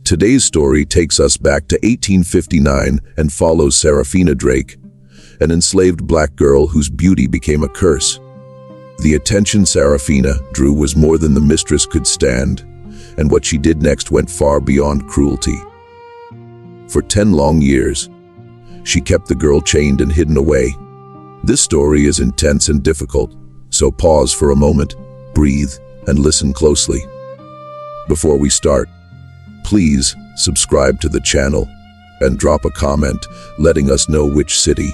Today's story takes us back to 1859 and follows Saraphina Drake, an enslaved black girl whose beauty became a curse. The attention Seraphina drew was more than the mistress could stand, and what she did next went far beyond cruelty. For 10 long years, she kept the girl chained and hidden away. This story is intense and difficult, so pause for a moment, breathe, and listen closely. Before we start, please subscribe to the channel and drop a comment letting us know which city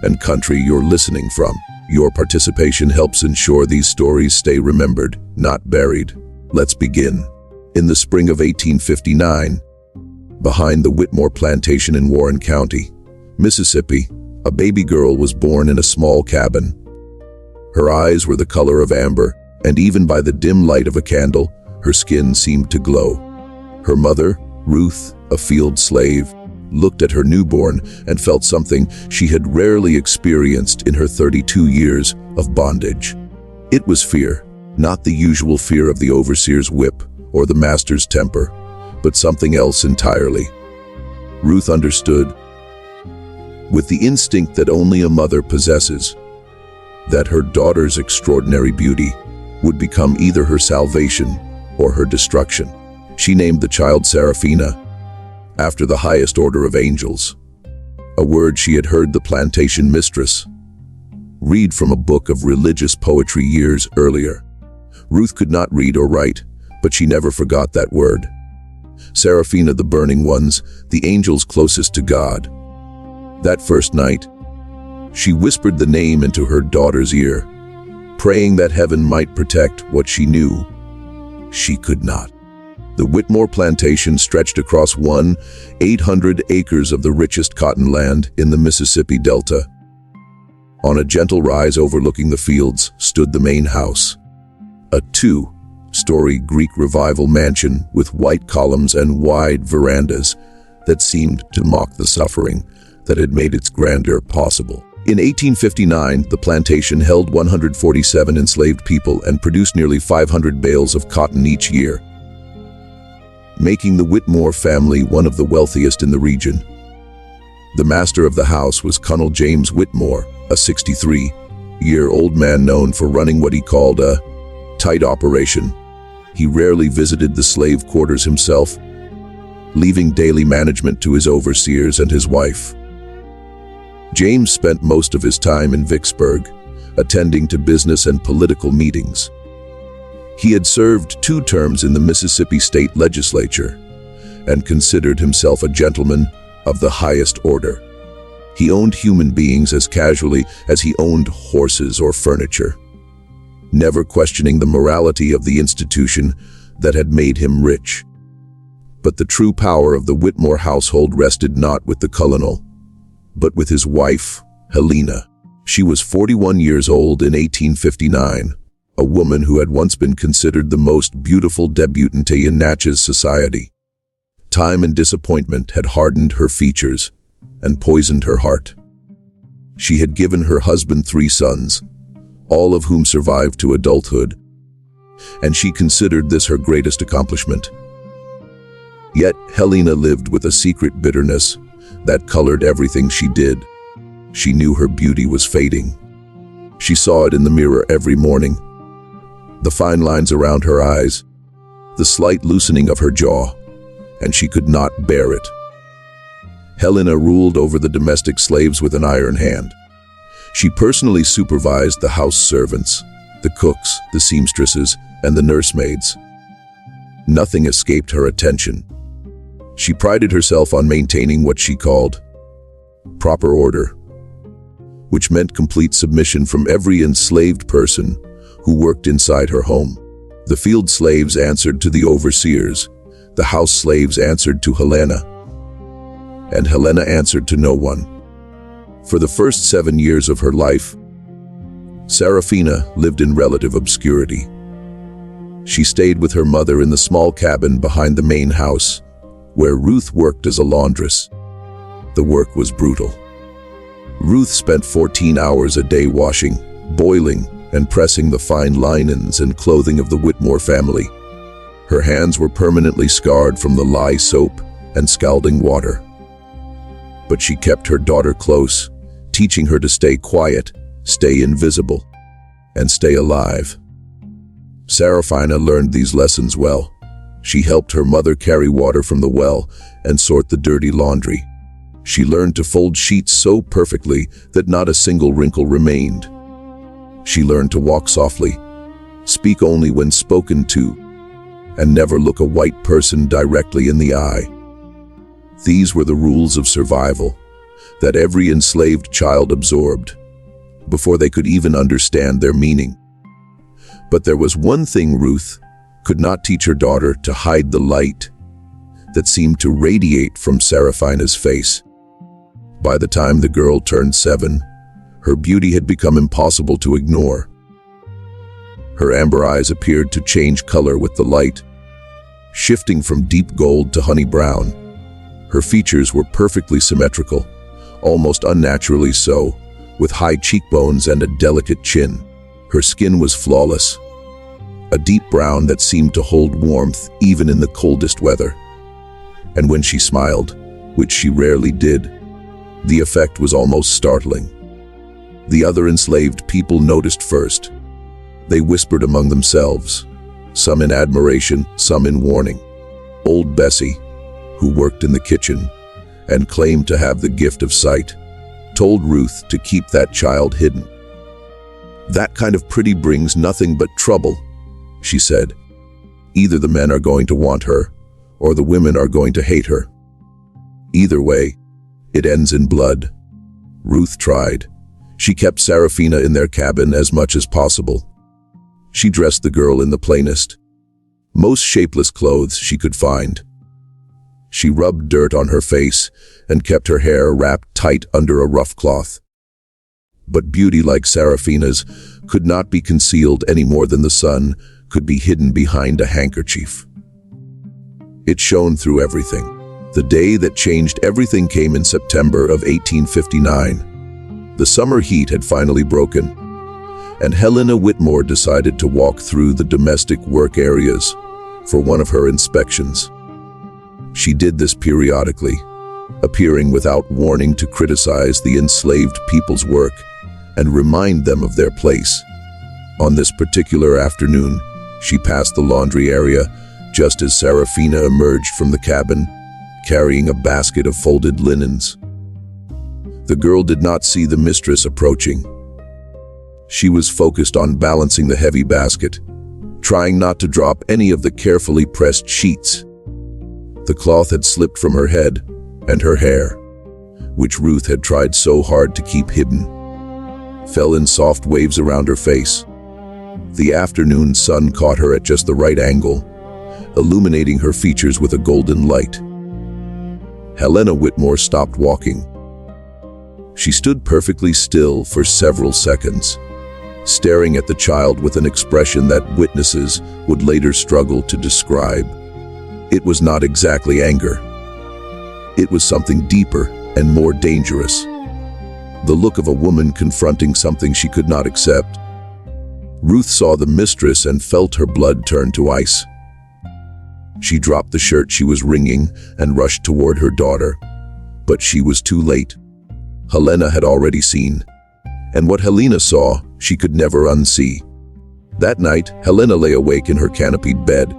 and country you're listening from. Your participation helps ensure these stories stay remembered, not buried. Let's begin. In the spring of 1859, behind the Whitmore Plantation in Warren County, Mississippi, a baby girl was born in a small cabin. Her eyes were the color of amber, and even by the dim light of a candle, her skin seemed to glow. Her mother, Ruth, a field slave, looked at her newborn and felt something she had rarely experienced in her 32 years of bondage. It was fear, not the usual fear of the overseer's whip or the master's temper, but something else entirely. Ruth understood, with the instinct that only a mother possesses, that her daughter's extraordinary beauty would become either her salvation or her destruction. She named the child Seraphina, after the highest order of angels, a word she had heard the plantation mistress read from a book of religious poetry years earlier. Ruth could not read or write, but she never forgot that word. Seraphina, the burning ones, the angels closest to God. That first night, she whispered the name into her daughter's ear, praying that heaven might protect what she knew she could not. The Whitmore Plantation stretched across 800 acres of the richest cotton land in the Mississippi Delta. On a gentle rise overlooking the fields stood the main house, a 2-story Greek Revival mansion with white columns and wide verandas that seemed to mock the suffering that had made its grandeur possible. In 1859, the plantation held 147 enslaved people and produced nearly 500 bales of cotton each year, making the Whitmore family one of the wealthiest in the region. The master of the house was Colonel James Whitmore, a 63-year-old man known for running what he called a tight operation. He rarely visited the slave quarters himself, leaving daily management to his overseers and his wife. James spent most of his time in Vicksburg, attending to business and political meetings. He had served 2 terms in the Mississippi State Legislature and considered himself a gentleman of the highest order. He owned human beings as casually as he owned horses or furniture, never questioning the morality of the institution that had made him rich. But the true power of the Whitmore household rested not with the colonel, but with his wife, Helena. She was 41 years old in 1859, a woman who had once been considered the most beautiful debutante in Natchez society. Time and disappointment had hardened her features and poisoned her heart. She had given her husband 3 sons, all of whom survived to adulthood, and she considered this her greatest accomplishment. Yet Helena lived with a secret bitterness that colored everything she did. She knew her beauty was fading. She saw it in the mirror every morning. The fine lines around her eyes, the slight loosening of her jaw, and she could not bear it. Helena ruled over the domestic slaves with an iron hand. She personally supervised the house servants, the cooks, the seamstresses, and the nursemaids. Nothing escaped her attention. She prided herself on maintaining what she called proper order, which meant complete submission from every enslaved person who worked inside her home. The field slaves answered to the overseers, the house slaves answered to Helena, and Helena answered to no one. For the first 7 years of her life, Seraphina lived in relative obscurity. She stayed with her mother in the small cabin behind the main house, where Ruth worked as a laundress. The work was brutal. Ruth spent 14 hours a day washing, boiling, and pressing the fine linens and clothing of the Whitmore family. Her hands were permanently scarred from the lye soap and scalding water. But she kept her daughter close, teaching her to stay quiet, stay invisible, and stay alive. Seraphina learned these lessons well. She helped her mother carry water from the well and sort the dirty laundry. She learned to fold sheets so perfectly that not a single wrinkle remained. She learned to walk softly, speak only when spoken to, and never look a white person directly in the eye. These were the rules of survival that every enslaved child absorbed before they could even understand their meaning. But there was one thing Ruth could not teach her daughter: to hide the light that seemed to radiate from Seraphina's face. By the time the girl turned 7, her beauty had become impossible to ignore. Her amber eyes appeared to change color with the light, shifting from deep gold to honey brown. Her features were perfectly symmetrical, almost unnaturally so, with high cheekbones and a delicate chin. Her skin was flawless, a deep brown that seemed to hold warmth even in the coldest weather. And when she smiled, which she rarely did, the effect was almost startling. The other enslaved people noticed first. They whispered among themselves, some in admiration, some in warning. Old Bessie, who worked in the kitchen and claimed to have the gift of sight, told Ruth to keep that child hidden. "That kind of pretty brings nothing but trouble," she said. "Either the men are going to want her, or the women are going to hate her. Either way, it ends in blood." Ruth tried. She kept Seraphina in their cabin as much as possible. She dressed the girl in the plainest, most shapeless clothes she could find. She rubbed dirt on her face and kept her hair wrapped tight under a rough cloth. But beauty like Seraphina's could not be concealed any more than the sun could be hidden behind a handkerchief. It shone through everything. The day that changed everything came in September of 1859. The summer heat had finally broken, and Helena Whitmore decided to walk through the domestic work areas for one of her inspections. She did this periodically, appearing without warning to criticize the enslaved people's work and remind them of their place. On this particular afternoon, she passed the laundry area just as Seraphina emerged from the cabin, carrying a basket of folded linens. The girl did not see the mistress approaching. She was focused on balancing the heavy basket, trying not to drop any of the carefully pressed sheets. The cloth had slipped from her head, and her hair, which Ruth had tried so hard to keep hidden, fell in soft waves around her face. The afternoon sun caught her at just the right angle, illuminating her features with a golden light. Helena Whitmore stopped walking. She stood perfectly still for several seconds, staring at the child with an expression that witnesses would later struggle to describe. It was not exactly anger. It was something deeper and more dangerous. The look of a woman confronting something she could not accept. Ruth saw the mistress and felt her blood turn to ice. She dropped the shirt she was wringing and rushed toward her daughter, but she was too late. Helena had already seen, and what Helena saw, she could never unsee. That night, Helena lay awake in her canopied bed,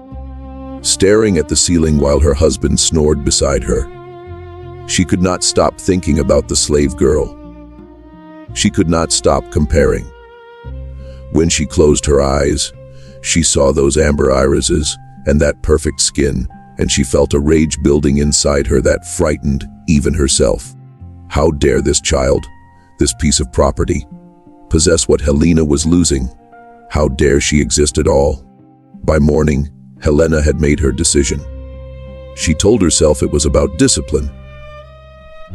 staring at the ceiling while her husband snored beside her. She could not stop thinking about the slave girl. She could not stop comparing. When she closed her eyes, she saw those amber irises and that perfect skin, and she felt a rage building inside her that frightened even herself. How dare this child, this piece of property, possess what Helena was losing? How dare she exist at all? By morning, Helena had made her decision. She told herself it was about discipline.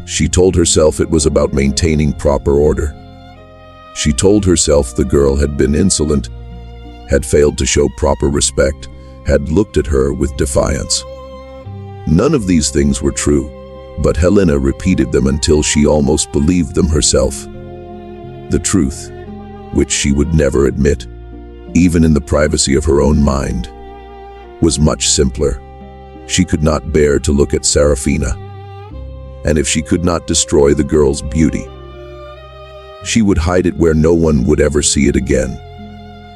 She told herself it was about maintaining proper order. She told herself the girl had been insolent, had failed to show proper respect, had looked at her with defiance. None of these things were true, but Helena repeated them until she almost believed them herself. The truth, which she would never admit, even in the privacy of her own mind. was much simpler. She could not bear to look at Seraphina. And if she could not destroy the girl's beauty, she would hide it where no one would ever see it again.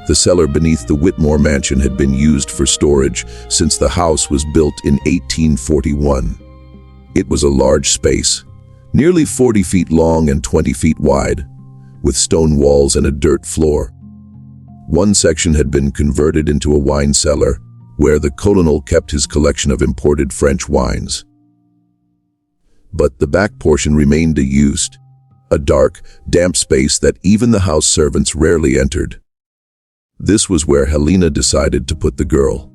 The cellar beneath the Whitmore mansion had been used for storage since the house was built in 1841. It was a large space, nearly 40 feet long and 20 feet wide, with stone walls and a dirt floor. One section had been converted into a wine cellar, where the colonel kept his collection of imported French wines. But the back portion remained unused, a dark, damp space that even the house servants rarely entered. This was where Helena decided to put the girl.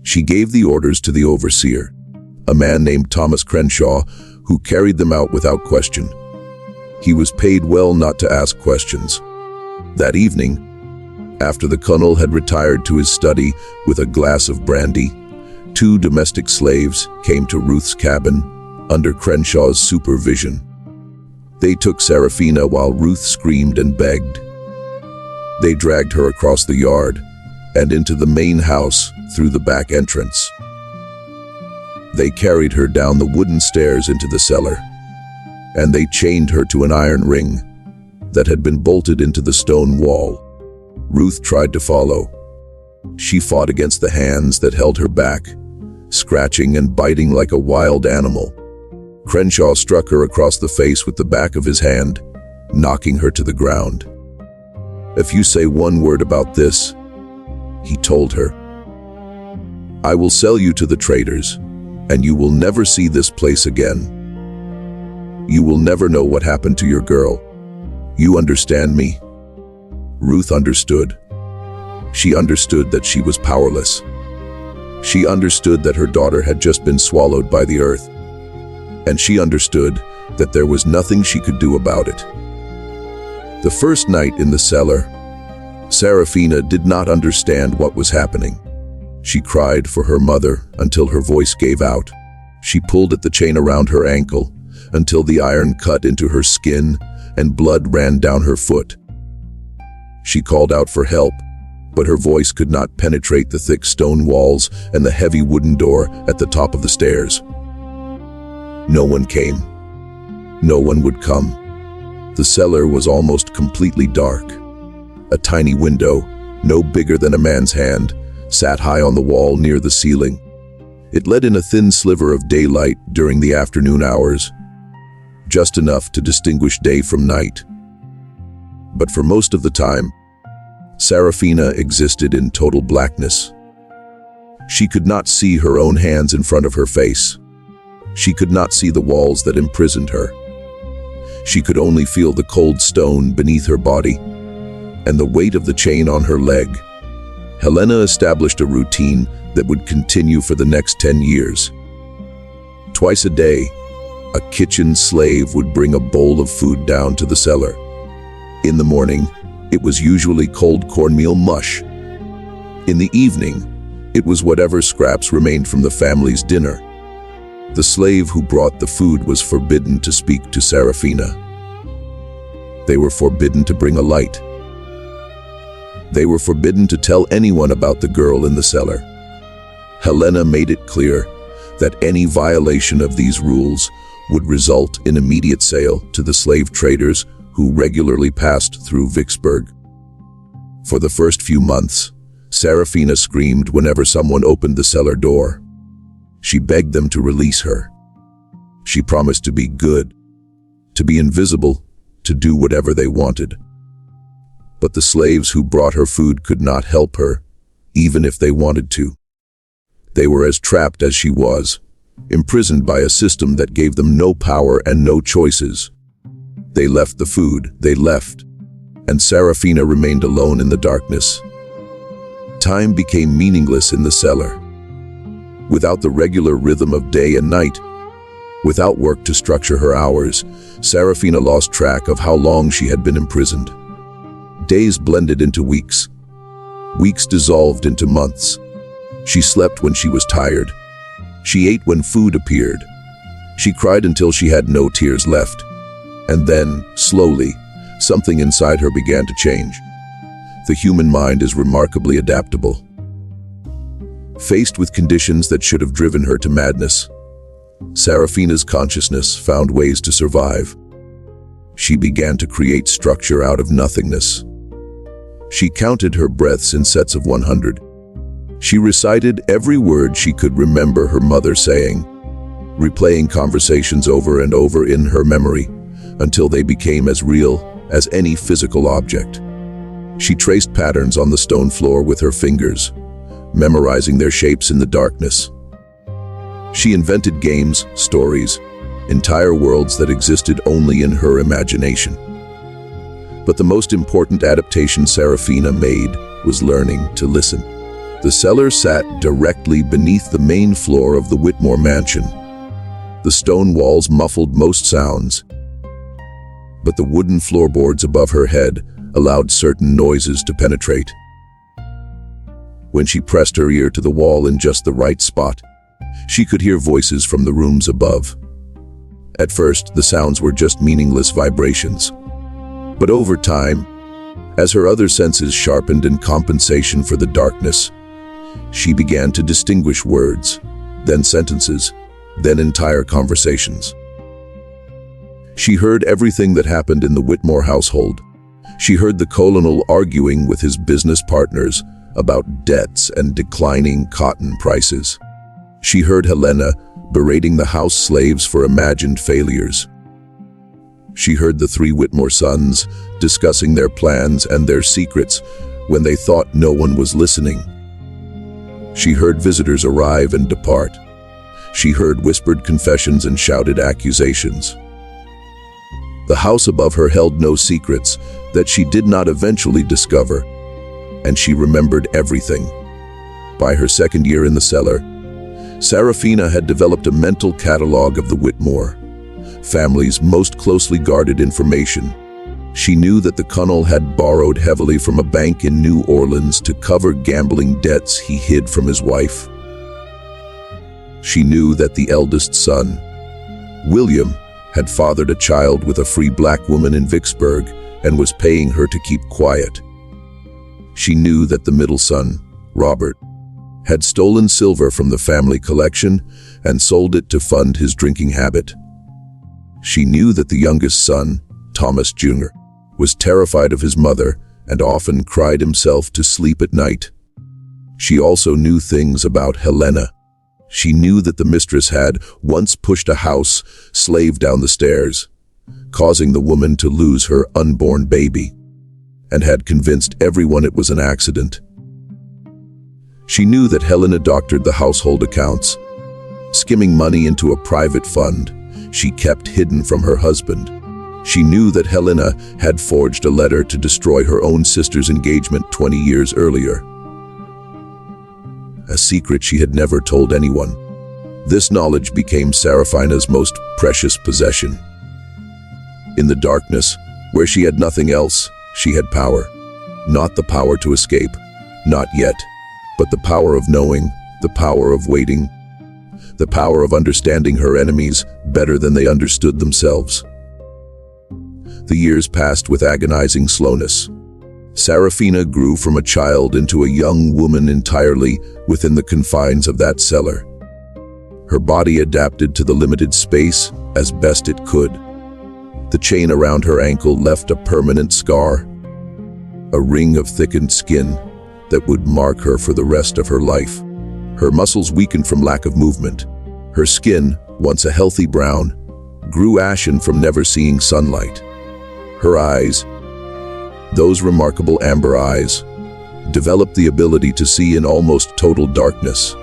She gave the orders to the overseer, a man named Thomas Crenshaw, who carried them out without question. He was paid well not to ask questions. That evening, after the colonel had retired to his study with a glass of brandy, 2 domestic slaves came to Ruth's cabin under Crenshaw's supervision. They took Seraphina while Ruth screamed and begged. They dragged her across the yard and into the main house through the back entrance. They carried her down the wooden stairs into the cellar, and they chained her to an iron ring that had been bolted into the stone wall. Ruth tried to follow. She fought against the hands that held her back, scratching and biting like a wild animal. Crenshaw struck her across the face with the back of his hand, knocking her to the ground. "If you say one word about this," he told her, "I will sell you to the traders, and you will never see this place again. You will never know what happened to your girl. You understand me?" Ruth understood. She understood that she was powerless. She understood that her daughter had just been swallowed by the earth. And she understood that there was nothing she could do about it. The first night in the cellar, Seraphina did not understand what was happening. She cried for her mother until her voice gave out. She pulled at the chain around her ankle until the iron cut into her skin and blood ran down her foot. She called out for help, but her voice could not penetrate the thick stone walls and the heavy wooden door at the top of the stairs. No one came. No one would come. The cellar was almost completely dark. A tiny window, no bigger than a man's hand, sat high on the wall near the ceiling. It let in a thin sliver of daylight during the afternoon hours, just enough to distinguish day from night. But for most of the time, Seraphina existed in total blackness. She could not see her own hands in front of her face. She could not see the walls that imprisoned her. She could only feel the cold stone beneath her body and the weight of the chain on her leg. Helena established a routine that would continue for the next 10 years. Twice a day, a kitchen slave would bring a bowl of food down to the cellar. In the morning, it was usually cold cornmeal mush. In the evening, it was whatever scraps remained from the family's dinner. The slave who brought the food was forbidden to speak to Seraphina. They were forbidden to bring a light. They were forbidden to tell anyone about the girl in the cellar. Helena made it clear that any violation of these rules would result in immediate sale to the slave traders who regularly passed through Vicksburg. For the first few months, Seraphina screamed whenever someone opened the cellar door. She begged them to release her. She promised to be good, to be invisible, to do whatever they wanted. But the slaves who brought her food could not help her, even if they wanted to. They were as trapped as she was, imprisoned by a system that gave them no power and no choices. They left the food, they left, and Seraphina remained alone in the darkness. Time became meaningless in the cellar. Without the regular rhythm of day and night, without work to structure her hours, Seraphina lost track of how long she had been imprisoned. Days blended into weeks. Weeks dissolved into months. She slept when she was tired. She ate when food appeared. She cried until she had no tears left. And then, slowly, something inside her began to change. The human mind is remarkably adaptable. Faced with conditions that should have driven her to madness, Seraphina's consciousness found ways to survive. She began to create structure out of nothingness. She counted her breaths in sets of 100. She recited every word she could remember her mother saying, replaying conversations over and over in her memory until they became as real as any physical object. She traced patterns on the stone floor with her fingers, memorizing their shapes in the darkness. She invented games, stories, entire worlds that existed only in her imagination. But the most important adaptation Seraphina made was learning to listen. The cellar sat directly beneath the main floor of the Whitmore mansion. The stone walls muffled most sounds, but the wooden floorboards above her head allowed certain noises to penetrate. When she pressed her ear to the wall in just the right spot, she could hear voices from the rooms above. At first, the sounds were just meaningless vibrations. But over time, as her other senses sharpened in compensation for the darkness, she began to distinguish words, then sentences, then entire conversations. She heard everything that happened in the Whitmore household. She heard the colonel arguing with his business partners about debts and declining cotton prices. She heard Helena berating the house slaves for imagined failures. She heard the three Whitmore sons discussing their plans and their secrets when they thought no one was listening. She heard visitors arrive and depart. She heard whispered confessions and shouted accusations. The house above her held no secrets that she did not eventually discover, and she remembered everything. By her second year in the cellar, Seraphina had developed a mental catalog of the Whitmore family's most closely guarded information. She knew that the colonel had borrowed heavily from a bank in New Orleans to cover gambling debts he hid from his wife. She knew that the eldest son, William, had fathered a child with a free black woman in Vicksburg and was paying her to keep quiet. She knew that the middle son, Robert, had stolen silver from the family collection and sold it to fund his drinking habit. She knew that the youngest son, Thomas Jr., was terrified of his mother and often cried himself to sleep at night. She also knew things about Helena. She knew that the mistress had once pushed a house slave down the stairs, causing the woman to lose her unborn baby, and had convinced everyone it was an accident. She knew that Helena doctored the household accounts, skimming money into a private fund she kept hidden from her husband. She knew that Helena had forged a letter to destroy her own sister's engagement 20 years earlier. A secret she had never told anyone. This knowledge became Seraphina's most precious possession. In the darkness, where she had nothing else, she had power. Not the power to escape, not yet, but the power of knowing, the power of waiting, the power of understanding her enemies better than they understood themselves. The years passed with agonizing slowness. Seraphina grew from a child into a young woman entirely within the confines of that cellar. Her body adapted to the limited space as best it could. The chain around her ankle left a permanent scar, a ring of thickened skin that would mark her for the rest of her life. Her muscles weakened from lack of movement. Her skin, once a healthy brown, grew ashen from never seeing sunlight. Her eyes, those remarkable amber eyes, developed the ability to see in almost total darkness,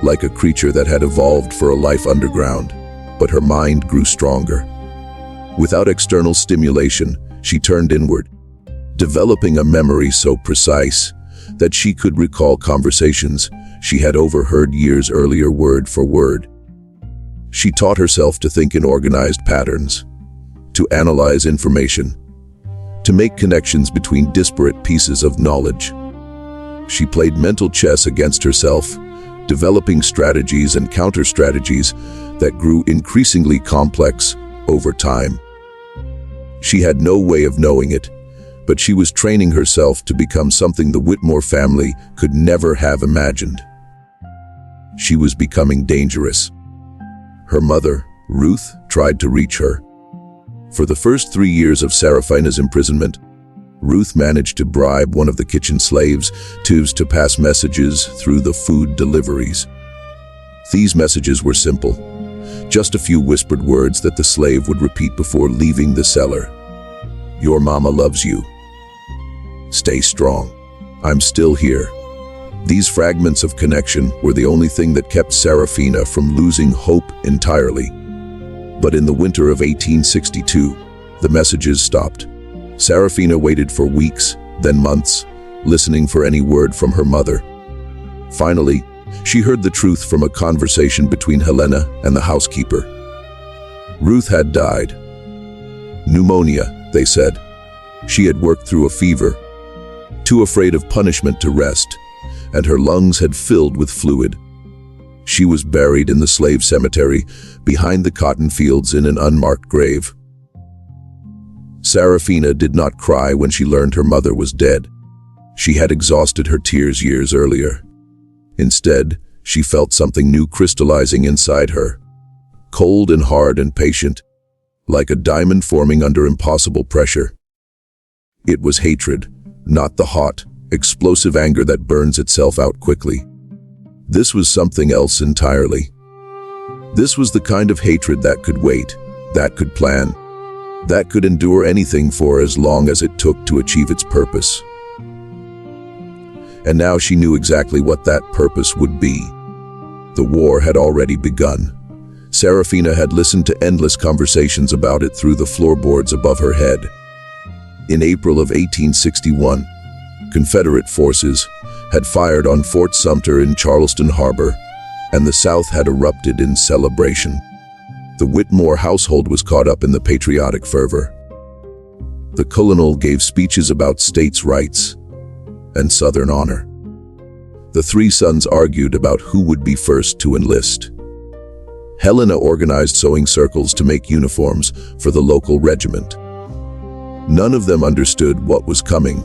like a creature that had evolved for a life underground. But her mind grew stronger. Without external stimulation, she turned inward, developing a memory so precise that she could recall conversations she had overheard years earlier word for word. She taught herself to think in organized patterns, to analyze information, to make connections between disparate pieces of knowledge. She played mental chess against herself, developing strategies and counter-strategies that grew increasingly complex over time. She had no way of knowing it, but she was training herself to become something the Whitmore family could never have imagined. She was becoming dangerous. Her mother, Ruth, tried to reach her. For the first 3 years of Seraphina's imprisonment, Ruth managed to bribe one of the kitchen slaves to pass messages through the food deliveries. These messages were simple, just a few whispered words that the slave would repeat before leaving the cellar. "Your mama loves you. Stay strong. I'm still here." These fragments of connection were the only thing that kept Seraphina from losing hope entirely. But in the winter of 1862, the messages stopped. Seraphina waited for weeks, then months, listening for any word from her mother. Finally, she heard the truth from a conversation between Helena and the housekeeper. Ruth had died. Pneumonia, they said. She had worked through a fever, too afraid of punishment to rest, and her lungs had filled with fluid. She was buried in the slave cemetery behind the cotton fields in an unmarked grave. Seraphina did not cry when she learned her mother was dead. She had exhausted her tears years earlier. Instead, she felt something new crystallizing inside her, cold and hard and patient, like a diamond forming under impossible pressure. It was hatred, not the hot, explosive anger that burns itself out quickly. This was something else entirely. This was the kind of hatred that could wait, that could plan, that could endure anything for as long as it took to achieve its purpose. And now she knew exactly what that purpose would be. The war had already begun. Seraphina had listened to endless conversations about it through the floorboards above her head. In April of 1861, Confederate forces had fired on Fort Sumter in Charleston Harbor, and the South had erupted in celebration. The Whitmore household was caught up in the patriotic fervor. The colonel gave speeches about states' rights and Southern honor. The three sons argued about who would be first to enlist. Helena organized sewing circles to make uniforms for the local regiment. None of them understood what was coming.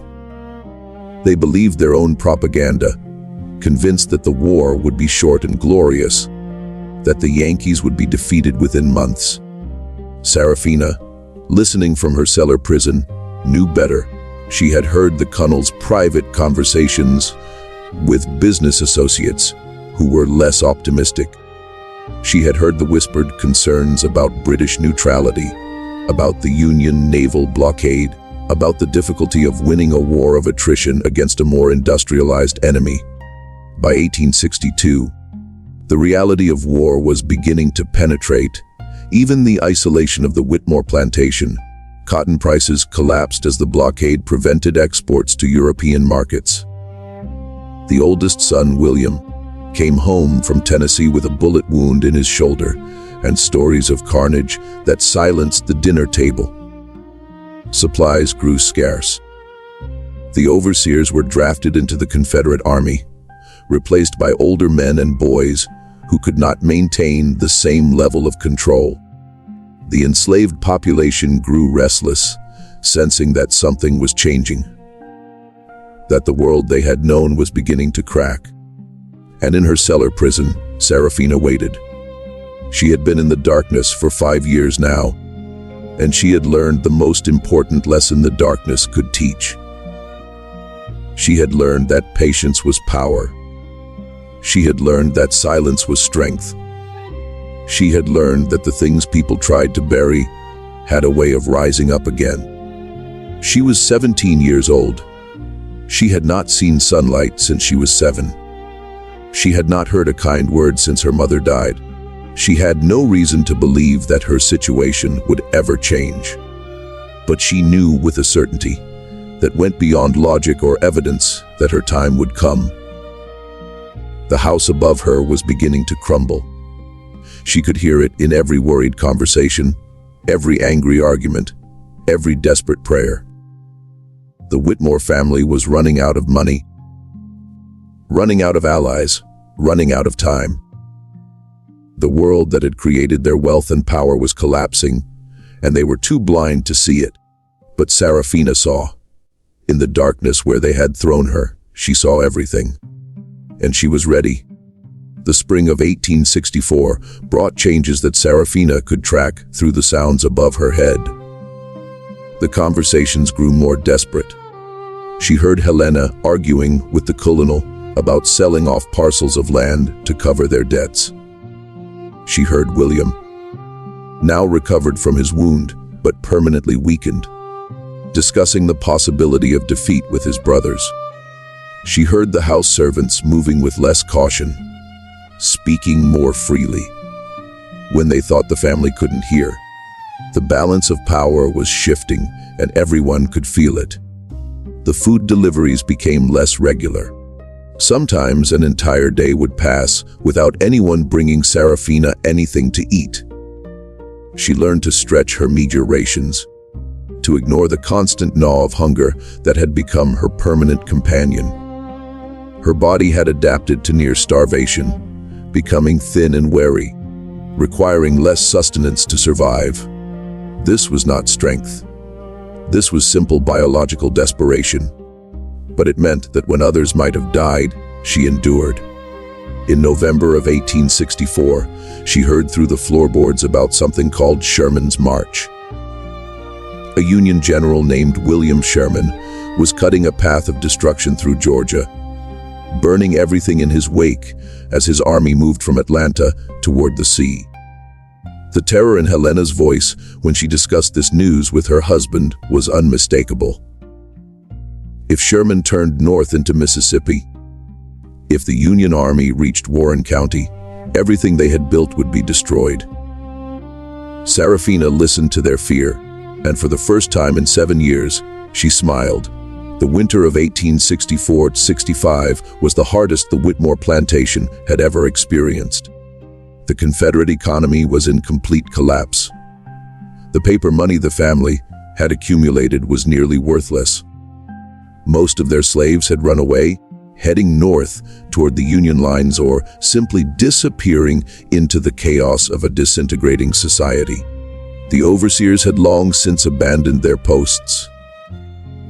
They believed their own propaganda, convinced that the war would be short and glorious, that the Yankees would be defeated within months. Seraphina, listening from her cellar prison, knew better. She had heard the colonel's private conversations with business associates who were less optimistic. She had heard the whispered concerns about British neutrality, about the Union naval blockade, about the difficulty of winning a war of attrition against a more industrialized enemy. By 1862, the reality of war was beginning to penetrate. Even the isolation of the Whitmore plantation. Cotton prices collapsed as the blockade prevented exports to European markets. The oldest son, William, came home from Tennessee with a bullet wound in his shoulder and stories of carnage that silenced the dinner table. Supplies grew scarce. The overseers were drafted into the Confederate Army, replaced by older men and boys who could not maintain the same level of control. The enslaved population grew restless, sensing that something was changing, that the world they had known was beginning to crack. And in her cellar prison, Seraphina waited. She had been in the darkness for 5 years now, and she had learned the most important lesson the darkness could teach. She had learned that patience was power. She had learned that silence was strength. She had learned that the things people tried to bury had a way of rising up again. She was 17 years old. She had not seen sunlight since she was 7. She had not heard a kind word since her mother died. She had no reason to believe that her situation would ever change. But she knew with a certainty that went beyond logic or evidence that her time would come. The house above her was beginning to crumble. She could hear it in every worried conversation, every angry argument, every desperate prayer. The Whitmore family was running out of money, running out of allies, running out of time. The world that had created their wealth and power was collapsing, and they were too blind to see it. But Seraphina saw. In the darkness where they had thrown her, she saw everything. And she was ready. The spring of 1864 brought changes that Seraphina could track through the sounds above her head. The conversations grew more desperate. She heard Helena arguing with the colonel about selling off parcels of land to cover their debts. She heard William, now recovered from his wound but permanently weakened, discussing the possibility of defeat with his brothers. She heard the house servants moving with less caution, speaking more freely when they thought the family couldn't hear. The balance of power was shifting, and everyone could feel it. The food deliveries became less regular. Sometimes an entire day would pass without anyone bringing Seraphina anything to eat. She learned to stretch her meager rations, to ignore the constant gnaw of hunger that had become her permanent companion. Her body had adapted to near starvation, becoming thin and weary, requiring less sustenance to survive. This was not strength. This was simple biological desperation. But it meant that when others might have died, she endured. In November of 1864, she heard through the floorboards about something called Sherman's March. A Union general named William Sherman was cutting a path of destruction through Georgia, burning everything in his wake as his army moved from Atlanta toward the sea. The terror in Helena's voice when she discussed this news with her husband was unmistakable. If Sherman turned north into Mississippi, if the Union Army reached Warren County, everything they had built would be destroyed. Seraphina listened to their fear, and for the first time in 7 years, she smiled. The winter of 1864-65 was the hardest the Whitmore Plantation had ever experienced. The Confederate economy was in complete collapse. The paper money the family had accumulated was nearly worthless. Most of their slaves had run away, heading north toward the Union lines or simply disappearing into the chaos of a disintegrating society. The overseers had long since abandoned their posts.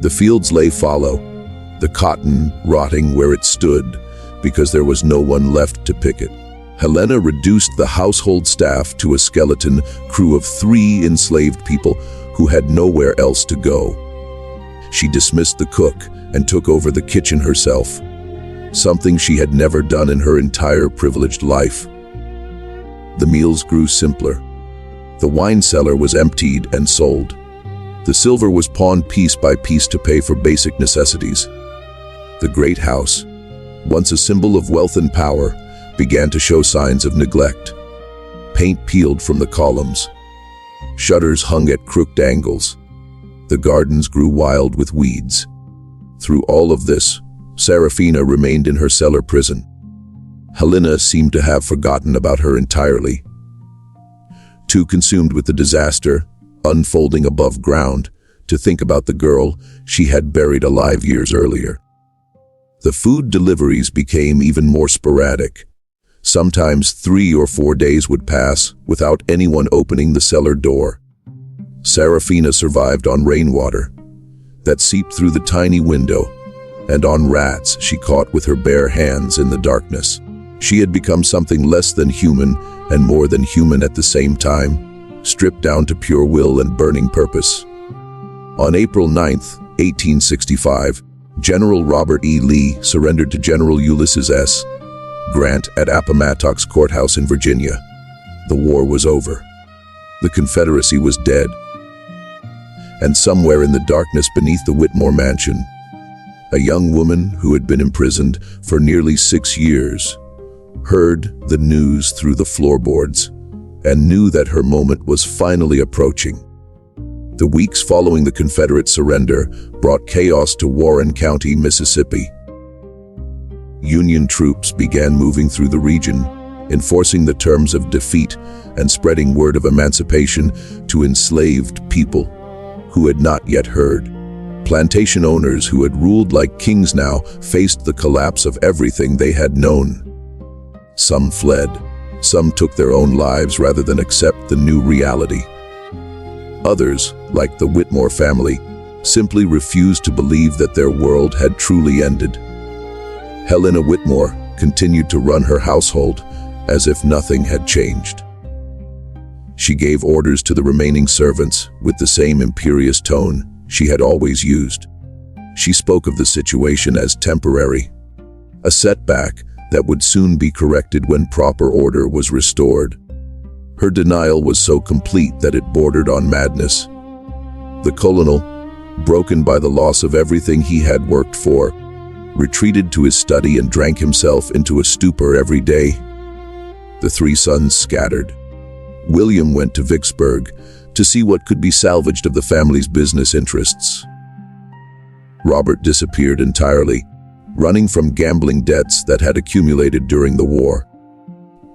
The fields lay fallow, the cotton rotting where it stood because there was no one left to pick it. Helena reduced the household staff to a skeleton crew of 3 enslaved people who had nowhere else to go. She dismissed the cook and took over the kitchen herself, something she had never done in her entire privileged life. The meals grew simpler. The wine cellar was emptied and sold. The silver was pawned piece by piece to pay for basic necessities. The great house, once a symbol of wealth and power, began to show signs of neglect. Paint peeled from the columns. Shutters hung at crooked angles. The gardens grew wild with weeds. Through all of this, Seraphina remained in her cellar prison. Helena seemed to have forgotten about her entirely. Too consumed with the disaster unfolding above ground to think about the girl she had buried alive years earlier. The food deliveries became even more sporadic. Sometimes 3 or 4 days would pass without anyone opening the cellar door. Seraphina survived on rainwater that seeped through the tiny window and on rats she caught with her bare hands in the darkness. She had become something less than human and more than human at the same time, stripped down to pure will and burning purpose. On April 9, 1865, General Robert E. Lee surrendered to General Ulysses S. Grant at Appomattox Courthouse in Virginia. The war was over. The Confederacy was dead. And somewhere in the darkness beneath the Whitmore mansion, a young woman who had been imprisoned for nearly 6 years heard the news through the floorboards and knew that her moment was finally approaching. The weeks following the Confederate surrender brought chaos to Warren County, Mississippi. Union troops began moving through the region, enforcing the terms of defeat and spreading word of emancipation to enslaved people who had not yet heard. Plantation owners who had ruled like kings now faced the collapse of everything they had known. Some fled. Some took their own lives rather than accept the new reality. Others, like the Whitmore family, simply refused to believe that their world had truly ended. Helena Whitmore, continued to run her household as if nothing had changed. She gave orders to the remaining servants with the same imperious tone she had always used. She spoke of the situation as temporary, a setback that would soon be corrected when proper order was restored. Her denial was so complete that it bordered on madness. The colonel, broken by the loss of everything he had worked for, retreated to his study and drank himself into a stupor every day. The three sons scattered. William went to Vicksburg to see what could be salvaged of the family's business interests. Robert disappeared entirely, running from gambling debts that had accumulated during the war.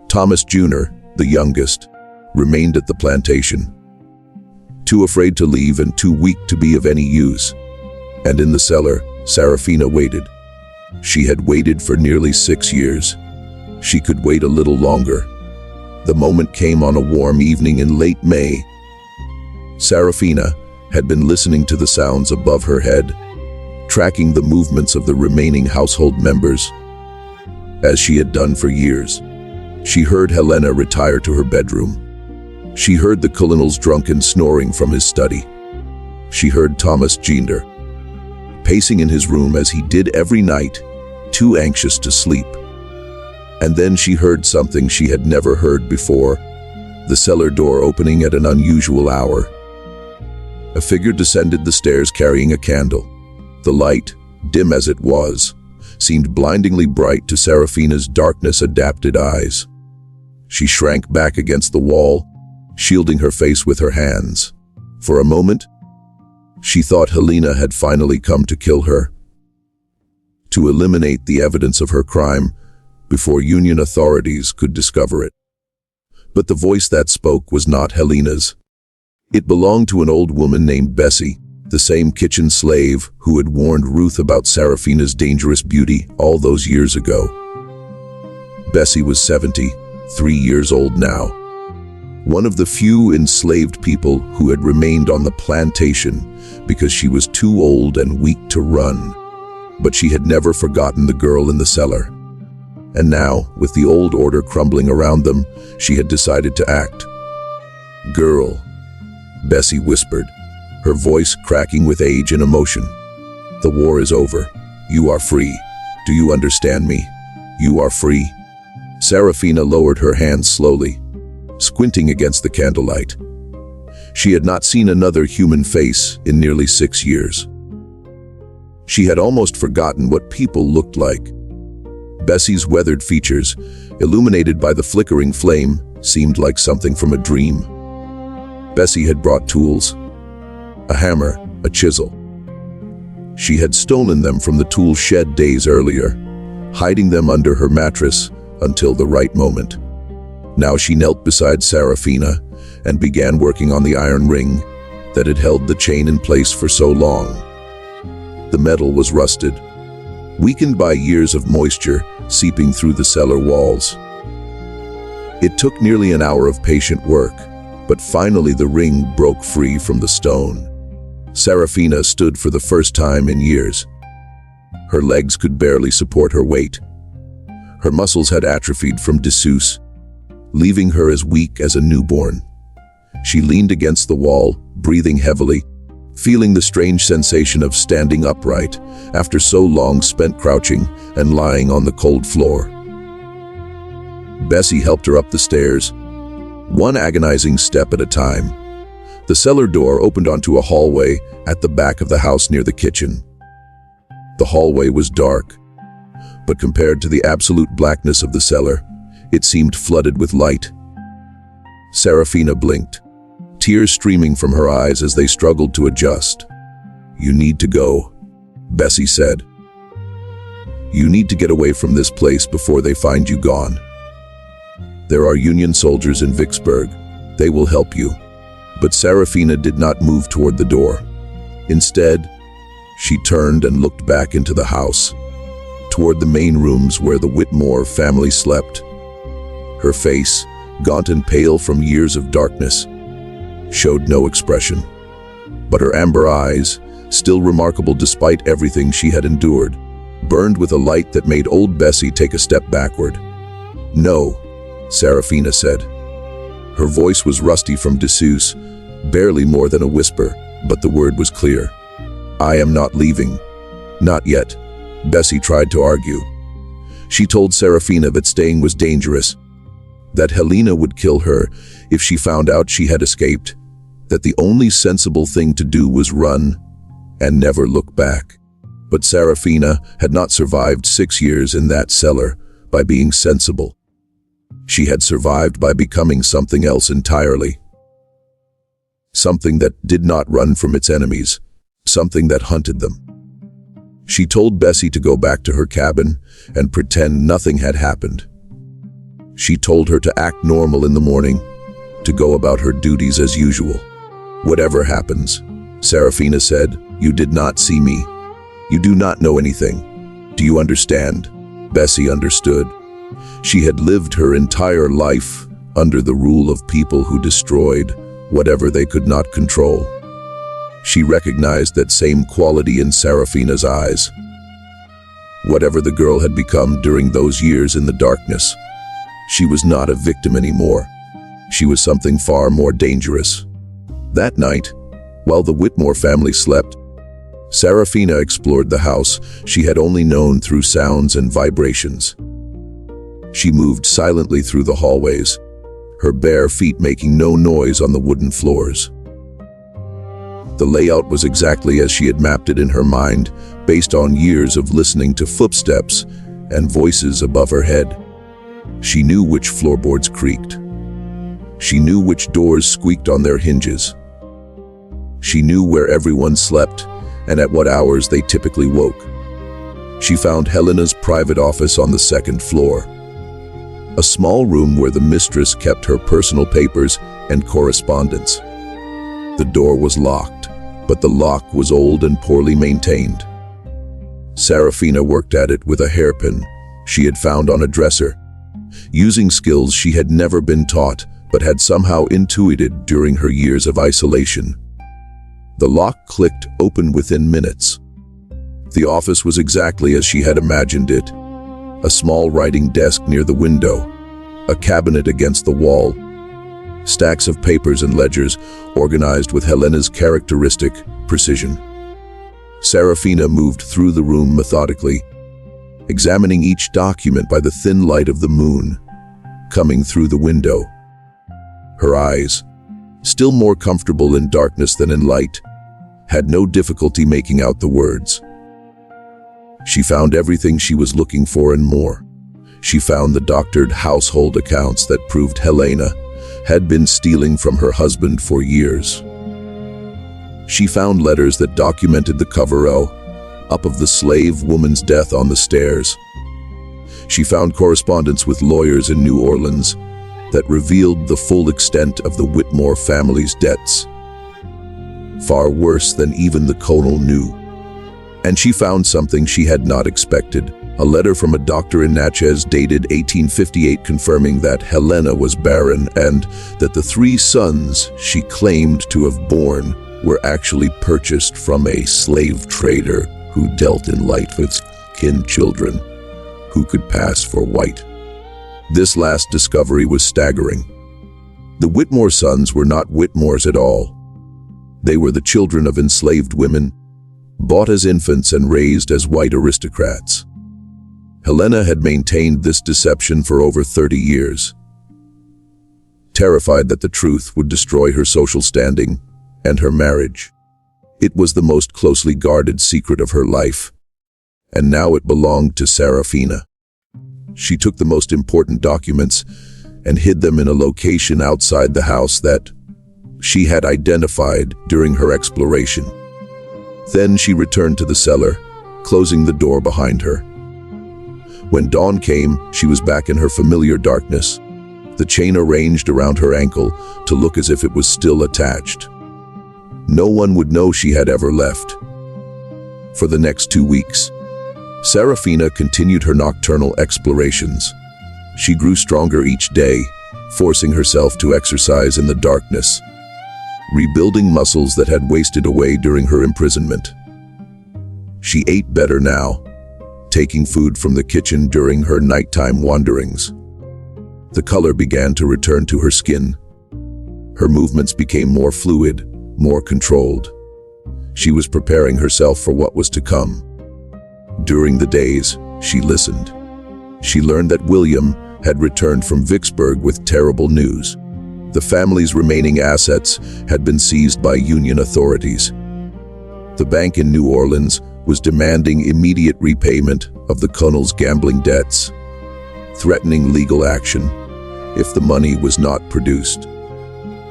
Thomas Jr., the youngest, remained at the plantation, too afraid to leave and too weak to be of any use. And in the cellar, Seraphina waited. She had waited for nearly 6 years. She could wait a little longer. The moment came on a warm evening in late May. Seraphina had been listening to the sounds above her head, tracking the movements of the remaining household members. As she had done for years, she heard Helena retire to her bedroom. She heard the colonel's drunken snoring from his study. She heard Thomas Jr. pacing in his room as he did every night, too anxious to sleep. And then she heard something she had never heard before, the cellar door opening at an unusual hour. A figure descended the stairs carrying a candle. The light, dim as it was, seemed blindingly bright to Seraphina's darkness-adapted eyes. She shrank back against the wall, shielding her face with her hands. For a moment, she thought Helena had finally come to kill her, to eliminate the evidence of her crime before Union authorities could discover it. But the voice that spoke was not Helena's. It belonged to an old woman named Bessie, the same kitchen slave who had warned Ruth about Seraphina's dangerous beauty all those years ago. Bessie was 73 years old now, one of the few enslaved people who had remained on the plantation because she was too old and weak to run. But she had never forgotten the girl in the cellar. And now, with the old order crumbling around them, she had decided to act. "Girl," Bessie whispered, her voice cracking with age and emotion. "The war is over. You are free. Do you understand me? You are free." Seraphina lowered her hands slowly, squinting against the candlelight. She had not seen another human face in nearly 6 years. She had almost forgotten what people looked like. Bessie's weathered features, illuminated by the flickering flame, seemed like something from a dream. Bessie had brought tools, a hammer, a chisel. She had stolen them from the tool shed days earlier, hiding them under her mattress until the right moment. Now she knelt beside Seraphina and began working on the iron ring that had held the chain in place for so long. The metal was rusted, weakened by years of moisture seeping through the cellar walls. It took nearly an hour of patient work, but finally the ring broke free from the stone. Seraphina stood for the first time in years. Her legs could barely support her weight. Her muscles had atrophied from disuse, leaving her as weak as a newborn. She leaned against the wall, breathing heavily, feeling the strange sensation of standing upright after so long spent crouching and lying on the cold floor. Bessie helped her up the stairs, one agonizing step at a time. The cellar door opened onto a hallway at the back of the house near the kitchen. The hallway was dark, but compared to the absolute blackness of the cellar, it seemed flooded with light. Seraphina blinked, tears streaming from her eyes as they struggled to adjust. "You need to go," Bessie said. "You need to get away from this place before they find you gone. There are Union soldiers in Vicksburg. They will help you." But Seraphina did not move toward the door. Instead, she turned and looked back into the house, toward the main rooms where the Whitmore family slept. Her face, gaunt and pale from years of darkness, showed no expression. But her amber eyes, still remarkable despite everything she had endured, burned with a light that made old Bessie take a step backward. "No," Seraphina said. Her voice was rusty from disuse, barely more than a whisper, but the word was clear. "I am not leaving. Not yet," Bessie tried to argue. She told Seraphina that staying was dangerous, that Helena would kill her if she found out she had escaped, that the only sensible thing to do was run and never look back. But Seraphina had not survived 6 years in that cellar by being sensible. She had survived by becoming something else entirely. Something that did not run from its enemies, something that hunted them. She told Bessie to go back to her cabin and pretend nothing had happened. She told her to act normal in the morning, to go about her duties as usual. "Whatever happens," Seraphina said, "you did not see me. You do not know anything. Do you understand?" Bessie understood. She had lived her entire life under the rule of people who destroyed whatever they could not control. She recognized that same quality in Seraphina's eyes. Whatever the girl had become during those years in the darkness, she was not a victim anymore. She was something far more dangerous. That night, while the Whitmore family slept, Seraphina explored the house she had only known through sounds and vibrations. She moved silently through the hallways, her bare feet making no noise on the wooden floors. The layout was exactly as she had mapped it in her mind, based on years of listening to footsteps and voices above her head. She knew which floorboards creaked. She knew which doors squeaked on their hinges. She knew where everyone slept and at what hours they typically woke. She found Helena's private office on the 2nd floor, a small room where the mistress kept her personal papers and correspondence. The door was locked, but the lock was old and poorly maintained. Seraphina worked at it with a hairpin she had found on a dresser, using skills she had never been taught but had somehow intuited during her years of isolation. The lock clicked open within minutes. The office was exactly as she had imagined it. A small writing desk near the window, a cabinet against the wall, stacks of papers and ledgers organized with Helena's characteristic precision. Seraphina moved through the room methodically, examining each document by the thin light of the moon coming through the window. Her eyes, still more comfortable in darkness than in light, had no difficulty making out the words. She found everything she was looking for and more. She found the doctored household accounts that proved Helena had been stealing from her husband for years. She found letters that documented the cover-up of the slave woman's death on the stairs. She found correspondence with lawyers in New Orleans that revealed the full extent of the Whitmore family's debts, far worse than even the colonel knew. And she found something she had not expected, a letter from a doctor in Natchez dated 1858 confirming that Helena was barren and that the 3 sons she claimed to have borne were actually purchased from a slave trader who dealt in light-skinned children who could pass for white. This last discovery was staggering. The Whitmore sons were not Whitmores at all. They were the children of enslaved women, bought as infants and raised as white aristocrats. Helena had maintained this deception for over 30 years, terrified that the truth would destroy her social standing and her marriage. It was the most closely guarded secret of her life, and now it belonged to Seraphina. She took the most important documents and hid them in a location outside the house that she had identified during her exploration. Then she returned to the cellar, closing the door behind her. When dawn came, she was back in her familiar darkness, the chain arranged around her ankle to look as if it was still attached. No one would know she had ever left. For the next 2 weeks, Seraphina continued her nocturnal explorations. She grew stronger each day, forcing herself to exercise in the darkness, rebuilding muscles that had wasted away during her imprisonment. She ate better now, taking food from the kitchen during her nighttime wanderings. The color began to return to her skin. Her movements became more fluid, more controlled. She was preparing herself for what was to come. During the days, she listened. She learned that William had returned from Vicksburg with terrible news. The family's remaining assets had been seized by Union authorities. The bank in New Orleans was demanding immediate repayment of the colonel's gambling debts, threatening legal action if the money was not produced.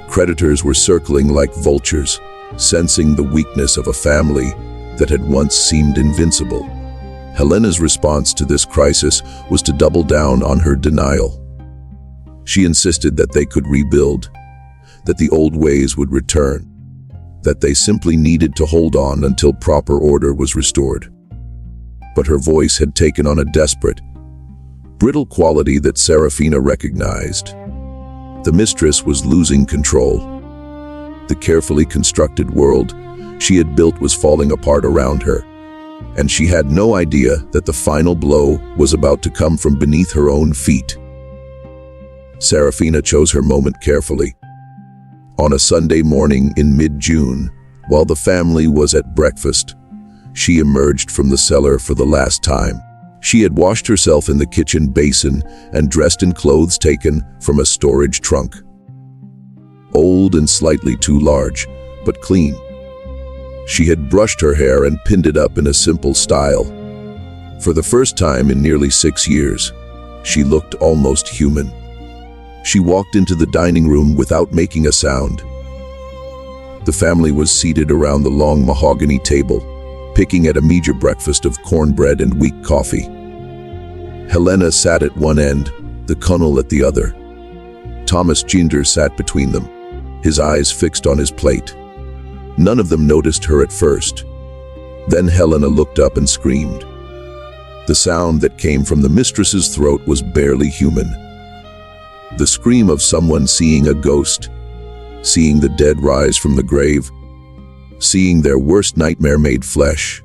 Creditors were circling like vultures, sensing the weakness of a family that had once seemed invincible. Helena's response to this crisis was to double down on her denial. She insisted that they could rebuild, that the old ways would return, that they simply needed to hold on until proper order was restored. But her voice had taken on a desperate, brittle quality that Seraphina recognized. The mistress was losing control. The carefully constructed world she had built was falling apart around her, and she had no idea that the final blow was about to come from beneath her own feet. Seraphina chose her moment carefully. On a Sunday morning in mid-June, while the family was at breakfast, she emerged from the cellar for the last time. She had washed herself in the kitchen basin and dressed in clothes taken from a storage trunk. Old and slightly too large, but clean. She had brushed her hair and pinned it up in a simple style. For the first time in nearly 6 years, she looked almost human. She walked into the dining room without making a sound. The family was seated around the long mahogany table, picking at a meager breakfast of cornbread and weak coffee. Helena sat at one end, the colonel at the other. Thomas Ginger sat between them, his eyes fixed on his plate. None of them noticed her at first. Then Helena looked up and screamed. The sound that came from the mistress's throat was barely human. The scream of someone seeing a ghost, seeing the dead rise from the grave, seeing their worst nightmare made flesh.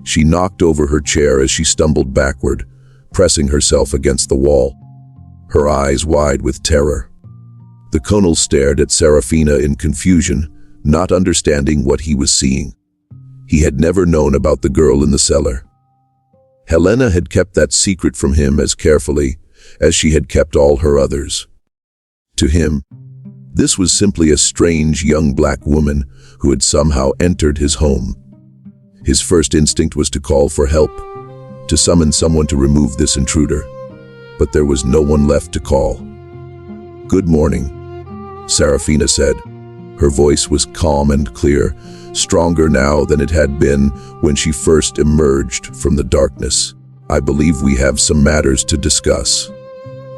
She knocked over her chair as she stumbled backward, pressing herself against the wall, her eyes wide with terror. The colonel stared at Seraphina in confusion, not understanding what he was seeing. He had never known about the girl in the cellar. Helena had kept that secret from him as carefully as she had kept all her others. To him, this was simply a strange young black woman who had somehow entered his home. His first instinct was to call for help, to summon someone to remove this intruder. But there was no one left to call. "Good morning," Seraphina said. Her voice was calm and clear, stronger now than it had been when she first emerged from the darkness. "I believe we have some matters to discuss."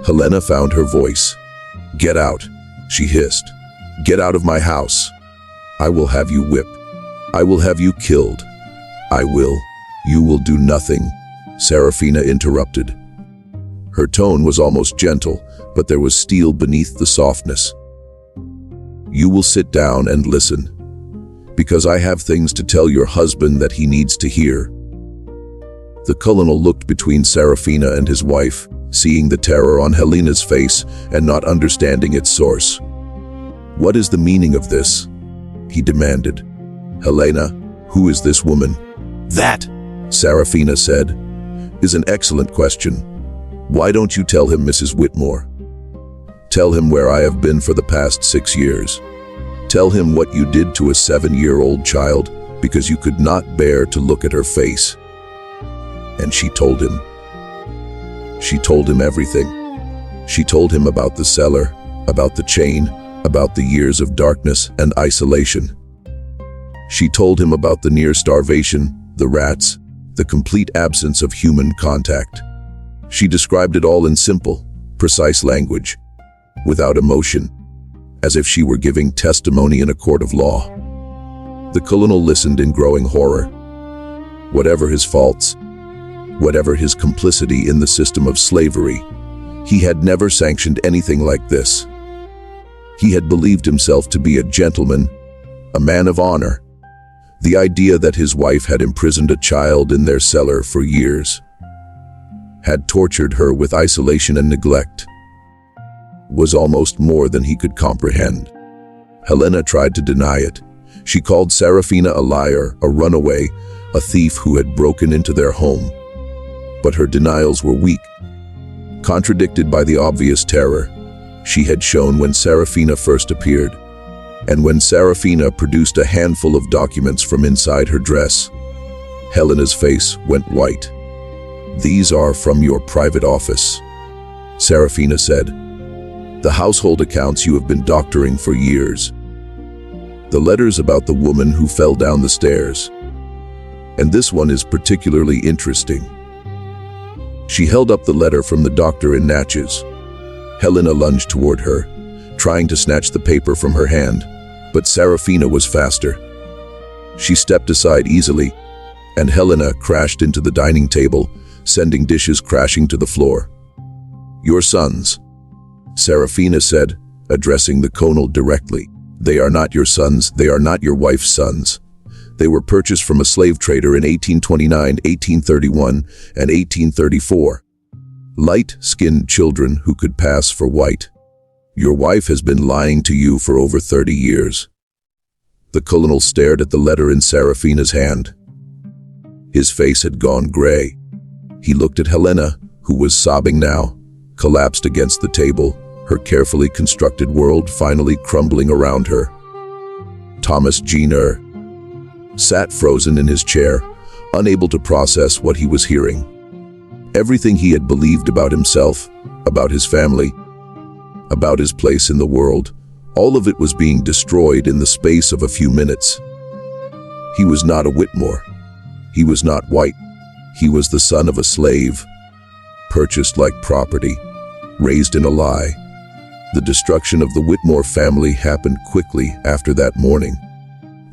Helena found her voice. "Get out," she hissed. "Get out of my house. I will have you whipped. I will have you killed. I will." "You will do nothing," Seraphina interrupted. Her tone was almost gentle, but there was steel beneath the softness. "You will sit down and listen, because I have things to tell your husband that he needs to hear." The colonel looked between Seraphina and his wife, seeing the terror on Helena's face and not understanding its source. "What is the meaning of this?" he demanded. "Helena, who is this woman?" "That," Seraphina said, "is an excellent question. Why don't you tell him, Mrs. Whitmore? Tell him where I have been for the past 6 years. Tell him what you did to a 7-year-old child because you could not bear to look at her face." And she told him. She told him everything. She told him about the cellar, about the chain, about the years of darkness and isolation. She told him about the near starvation, the rats, the complete absence of human contact. She described it all in simple, precise language, without emotion, as if she were giving testimony in a court of law. The colonel listened in growing horror. Whatever his faults, whatever his complicity in the system of slavery, he had never sanctioned anything like this. He had believed himself to be a gentleman, a man of honor, The idea that his wife had imprisoned a child in their cellar for years, had tortured her with isolation and neglect, was almost more than he could comprehend. Helena tried to deny it. She called Seraphina a liar, a runaway, a thief who had broken into their home. But her denials were weak, contradicted by the obvious terror she had shown when Seraphina first appeared. And when Seraphina produced a handful of documents from inside her dress, Helena's face went white. "These are from your private office," Seraphina said. "The household accounts you have been doctoring for years. The letters about the woman who fell down the stairs. And this one is particularly interesting." She held up the letter from the doctor in Natchez. Helena lunged toward her, trying to snatch the paper from her hand, but Seraphina was faster. She stepped aside easily, and Helena crashed into the dining table, sending dishes crashing to the floor. "Your sons," Seraphina said, addressing the Colonel directly. "They are not your sons, they are not your wife's sons. They were purchased from a slave trader in 1829, 1831, and 1834. Light-skinned children who could pass for white. Your wife has been lying to you for over 30 years. The Colonel stared at the letter in Seraphina's hand. His face had gone gray. He looked at Helena, who was sobbing now, collapsed against the table, her carefully constructed world finally crumbling around her. Thomas Jr. sat frozen in his chair, unable to process what he was hearing. Everything he had believed about himself, about his family, about his place in the world, all of it was being destroyed in the space of a few minutes. He was not a Whitmore. He was not white. He was the son of a slave, purchased like property, raised in a lie. The destruction of the Whitmore family happened quickly after that morning.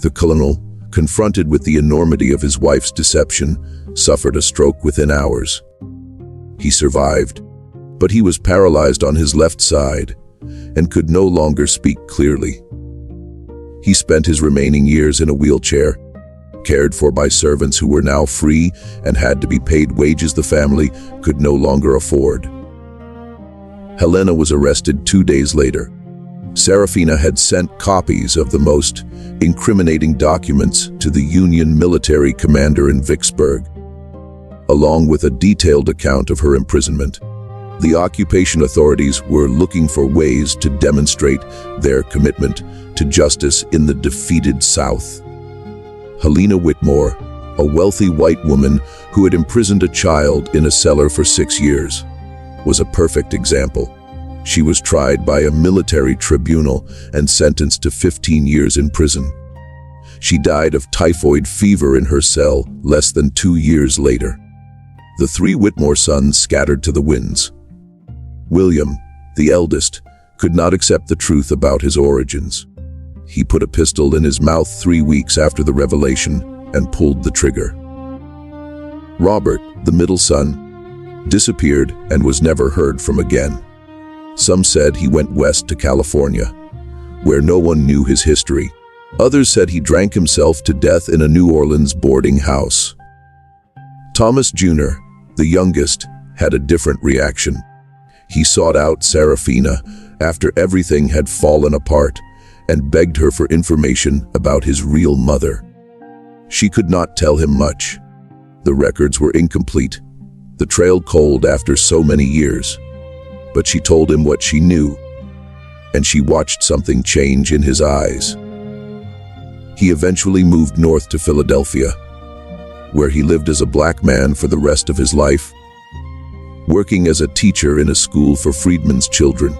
The Colonel, confronted with the enormity of his wife's deception, suffered a stroke within hours. He survived, but he was paralyzed on his left side and could no longer speak clearly. He spent his remaining years in a wheelchair, cared for by servants who were now free and had to be paid wages the family could no longer afford. Helena was arrested 2 days later. Seraphina had sent copies of the most incriminating documents to the Union military commander in Vicksburg, along with a detailed account of her imprisonment. The occupation authorities were looking for ways to demonstrate their commitment to justice in the defeated South. Helena Whitmore, a wealthy white woman who had imprisoned a child in a cellar for 6 years, was a perfect example. She was tried by a military tribunal and sentenced to 15 years in prison. She died of typhoid fever in her cell less than 2 years later. The 3 Whitmore sons scattered to the winds. William, the eldest, could not accept the truth about his origins. He put a pistol in his mouth 3 weeks after the revelation and pulled the trigger. Robert, the middle son, disappeared and was never heard from again. Some said he went west to California, where no one knew his history. Others said he drank himself to death in a New Orleans boarding house. Thomas Jr., the youngest, had a different reaction. He sought out Seraphina after everything had fallen apart and begged her for information about his real mother. She could not tell him much. The records were incomplete, the trail cold after so many years. But she told him what she knew, and she watched something change in his eyes. He eventually moved north to Philadelphia, where he lived as a black man for the rest of his life, working as a teacher in a school for freedmen's children.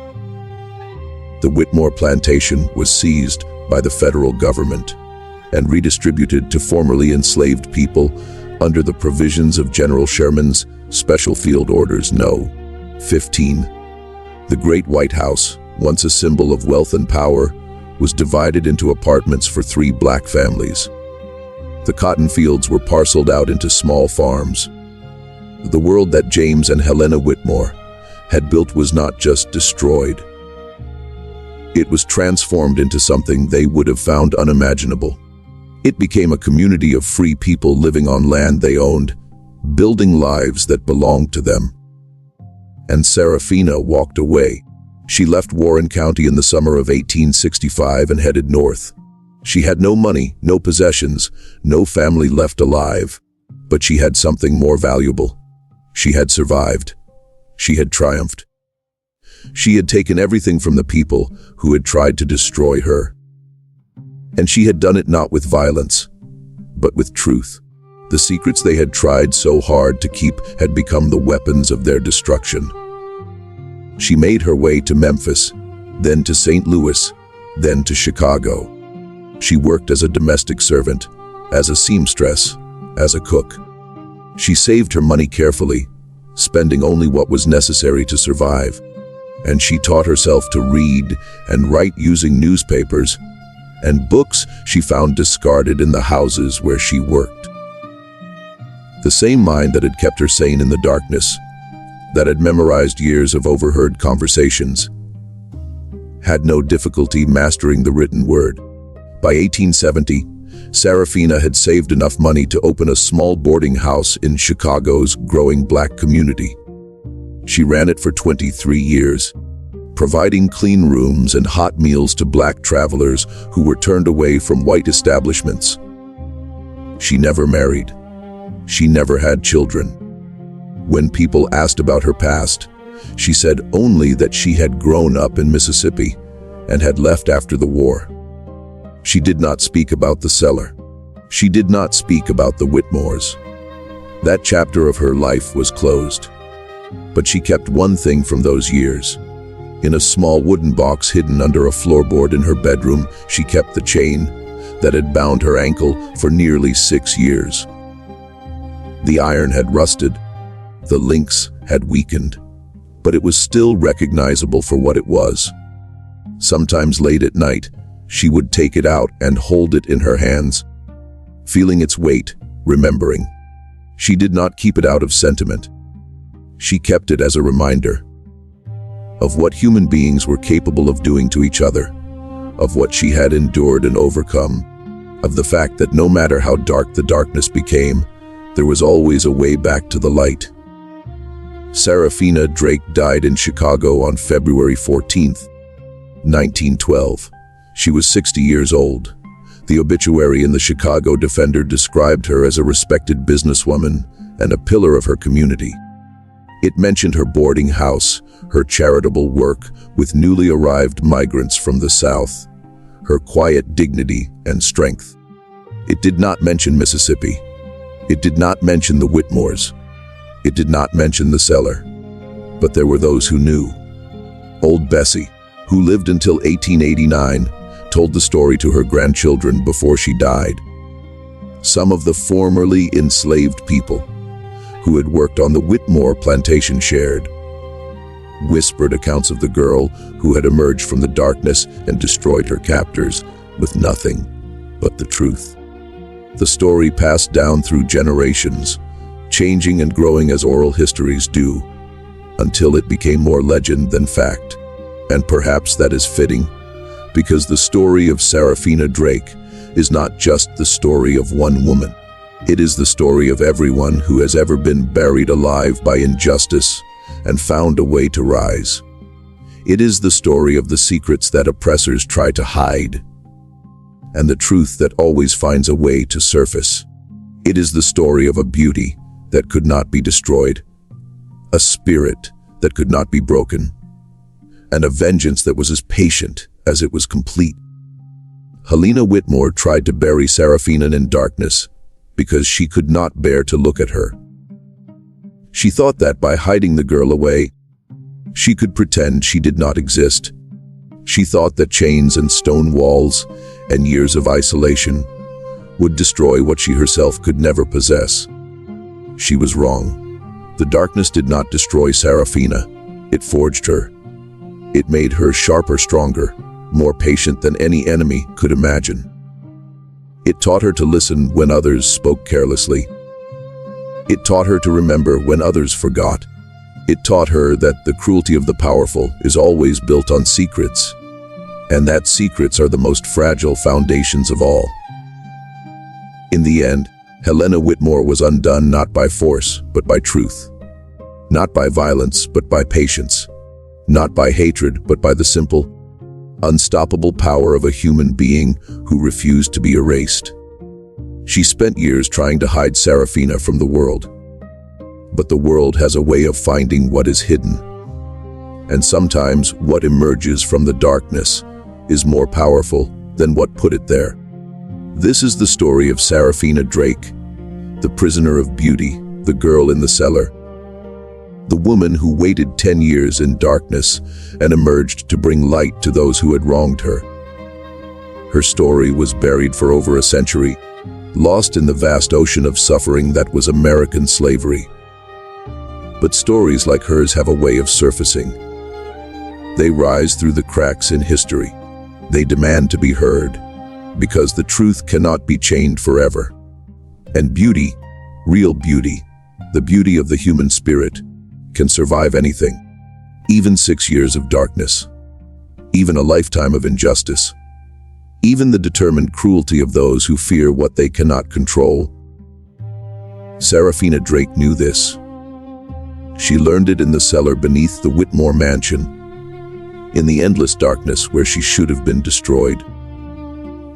The Whitmore Plantation was seized by the federal government and redistributed to formerly enslaved people under the provisions of General Sherman's Special Field Orders No. 15. The Great White House, once a symbol of wealth and power, was divided into apartments for 3 black families. The cotton fields were parceled out into small farms. The world that James and Helena Whitmore had built was not just destroyed. It was transformed into something they would have found unimaginable. It became a community of free people living on land they owned, building lives that belonged to them. And Seraphina walked away. She left Warren County in the summer of 1865 and headed north. She had no money, no possessions, no family left alive. But she had something more valuable. She had survived. She had triumphed. She had taken everything from the people who had tried to destroy her. And she had done it not with violence, but with truth. The secrets they had tried so hard to keep had become the weapons of their destruction. She made her way to Memphis, then to St. Louis, then to Chicago. She worked as a domestic servant, as a seamstress, as a cook. She saved her money carefully, spending only what was necessary to survive. And she taught herself to read and write using newspapers and books she found discarded in the houses where she worked. The same mind that had kept her sane in the darkness, that had memorized years of overheard conversations, had no difficulty mastering the written word. By 1870, Saraphina had saved enough money to open a small boarding house in Chicago's growing black community. She ran it for 23 years, providing clean rooms and hot meals to black travelers who were turned away from white establishments. She never married. She never had children. When people asked about her past, she said only that she had grown up in Mississippi and had left after the war. She did not speak about the cellar. She did not speak about the Whitmores. That chapter of her life was closed. But she kept one thing from those years. In a small wooden box hidden under a floorboard in her bedroom, she kept the chain that had bound her ankle for nearly 6 years. The iron had rusted, the links had weakened, but it was still recognizable for what it was. Sometimes late at night, she would take it out and hold it in her hands, feeling its weight, remembering. She did not keep it out of sentiment. She kept it as a reminder of what human beings were capable of doing to each other, of what she had endured and overcome, of the fact that no matter how dark the darkness became, there was always a way back to the light. Saraphina Drake died in Chicago on February 14, 1912. She was 60 years old. The obituary in the Chicago Defender described her as a respected businesswoman and a pillar of her community. It mentioned her boarding house, her charitable work with newly arrived migrants from the South, her quiet dignity and strength. It did not mention Mississippi. It did not mention the Whitmores. It did not mention the cellar. But there were those who knew. Old Bessie, who lived until 1889, told the story to her grandchildren before she died. Some of the formerly enslaved people who had worked on the Whitmore plantation shared whispered accounts of the girl who had emerged from the darkness and destroyed her captors with nothing but the truth. The story passed down through generations, changing and growing as oral histories do, until it became more legend than fact. And perhaps that is fitting, because the story of Saraphina Drake is not just the story of one woman. It is the story of everyone who has ever been buried alive by injustice and found a way to rise. It is the story of the secrets that oppressors try to hide, and the truth that always finds a way to surface. It is the story of a beauty that could not be destroyed, a spirit that could not be broken, and a vengeance that was as patient as it was complete. Helena Whitmore tried to bury Seraphina in darkness because she could not bear to look at her. She thought that by hiding the girl away, she could pretend she did not exist. She thought that chains and stone walls and years of isolation would destroy what she herself could never possess. She was wrong. The darkness did not destroy Seraphina. It forged her. It made her sharper, stronger, more patient than any enemy could imagine. It taught her to listen when others spoke carelessly. It taught her to remember when others forgot. It taught her that the cruelty of the powerful is always built on secrets, and that secrets are the most fragile foundations of all. In the end, Helena Whitmore was undone not by force, but by truth. Not by violence, but by patience. Not by hatred, but by the simple, unstoppable power of a human being who refused to be erased. She spent years trying to hide Seraphina from the world. But the world has a way of finding what is hidden. And sometimes what emerges from the darkness is more powerful than what put it there. This is the story of Saraphina Drake, the prisoner of beauty, the girl in the cellar. The woman who waited 10 years in darkness and emerged to bring light to those who had wronged her. Her story was buried for over a century, lost in the vast ocean of suffering that was American slavery. But stories like hers have a way of surfacing. They rise through the cracks in history. They demand to be heard, because the truth cannot be chained forever. And beauty, real beauty, the beauty of the human spirit, can survive anything, even 6 years of darkness, even a lifetime of injustice, even the determined cruelty of those who fear what they cannot control. Saraphina Drake knew this. She learned it in the cellar beneath the Whitmore mansion, in the endless darkness where she should have been destroyed.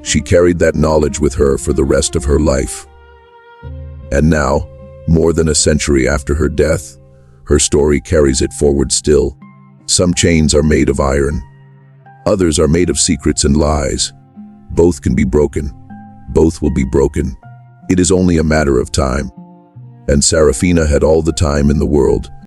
She carried that knowledge with her for the rest of her life. And now, more than a century after her death, her story carries it forward still. Some chains are made of iron. Others are made of secrets and lies. Both can be broken. Both will be broken. It is only a matter of time. And Seraphina had all the time in the world